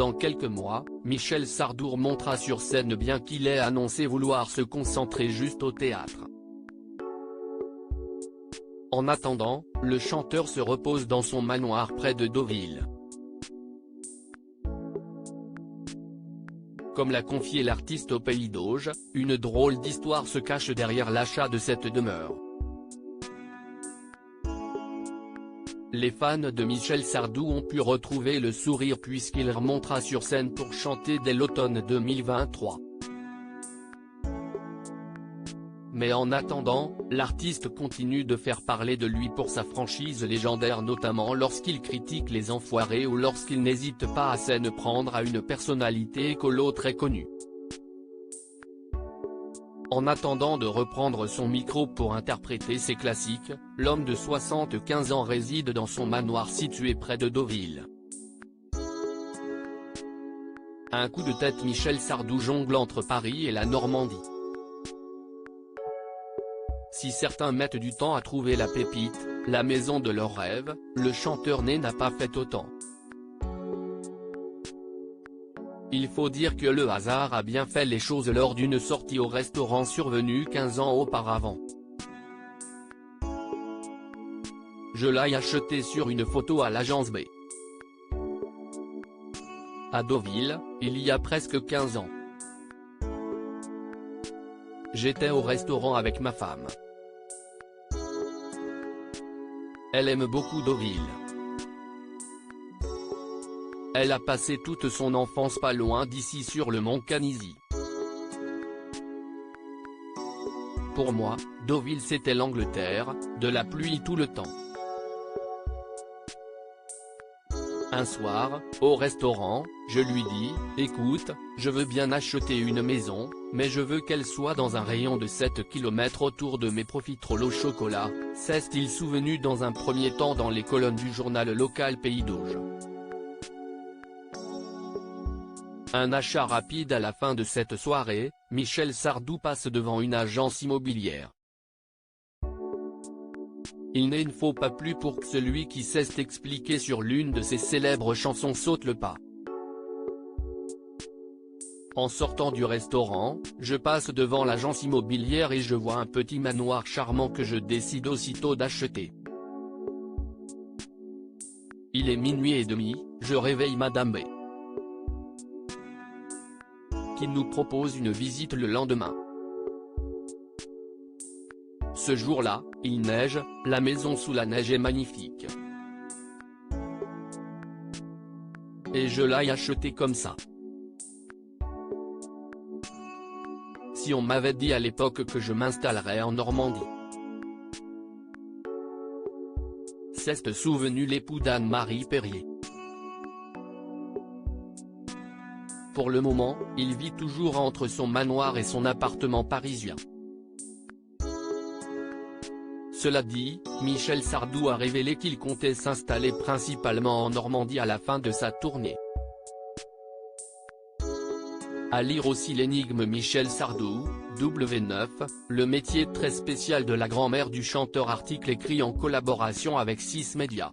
Dans quelques mois, Michel Sardou remontera sur scène bien qu'il ait annoncé vouloir se concentrer juste au théâtre. En attendant, le chanteur se repose dans son manoir près de Deauville. Comme l'a confié l'artiste au Pays d'Auge, une drôle d'histoire se cache derrière l'achat de cette demeure. Les fans de Michel Sardou ont pu retrouver le sourire puisqu'il remontera sur scène pour chanter dès l'automne 2023. Mais en attendant, l'artiste continue de faire parler de lui pour sa franchise légendaire, notamment lorsqu'il critique les enfoirés ou lorsqu'il n'hésite pas à s'en prendre à une personnalité écolo très connue. En attendant de reprendre son micro pour interpréter ses classiques, l'homme de 75 ans réside dans son manoir situé près de Deauville. Un coup de tête, Michel Sardou jongle entre Paris et la Normandie. Si certains mettent du temps à trouver la pépite, la maison de leurs rêves, le chanteur né n'a pas fait autant. Il faut dire que le hasard a bien fait les choses lors d'une sortie au restaurant survenue 15 ans auparavant. Je l'ai acheté sur une photo à l'agence B. À Deauville, il y a presque 15 ans. J'étais au restaurant avec ma femme. Elle aime beaucoup Deauville. Elle a passé toute son enfance pas loin d'ici sur le mont Canisy. Pour moi, Deauville c'était l'Angleterre, de la pluie tout le temps. Un soir, au restaurant, je lui dis, écoute, je veux bien acheter une maison, mais je veux qu'elle soit dans un rayon de 7 km autour de mes profiteroles au chocolat, s'est-il souvenu dans un premier temps dans les colonnes du journal local Pays d'Auge. Un achat rapide à la fin de cette soirée, Michel Sardou passe devant une agence immobilière. Il ne faut pas plus pour que celui qui sait s'expliquer sur l'une de ses célèbres chansons saute le pas. En sortant du restaurant, je passe devant l'agence immobilière et je vois un petit manoir charmant que je décide aussitôt d'acheter. Il est minuit et demi, je réveille Madame B, qui nous propose une visite le lendemain. Ce jour-là, il neige, la maison sous la neige est magnifique. Et je l'ai acheté comme ça. Si on m'avait dit à l'époque que je m'installerais en Normandie. C'est souvenu l'époux d'Anne-Marie Perrier. Pour le moment, il vit toujours entre son manoir et son appartement parisien. Cela dit, Michel Sardou a révélé qu'il comptait s'installer principalement en Normandie à la fin de sa tournée. À lire aussi l'énigme Michel Sardou, W9, le métier très spécial de la grand-mère du chanteur, article écrit en collaboration avec 6 médias.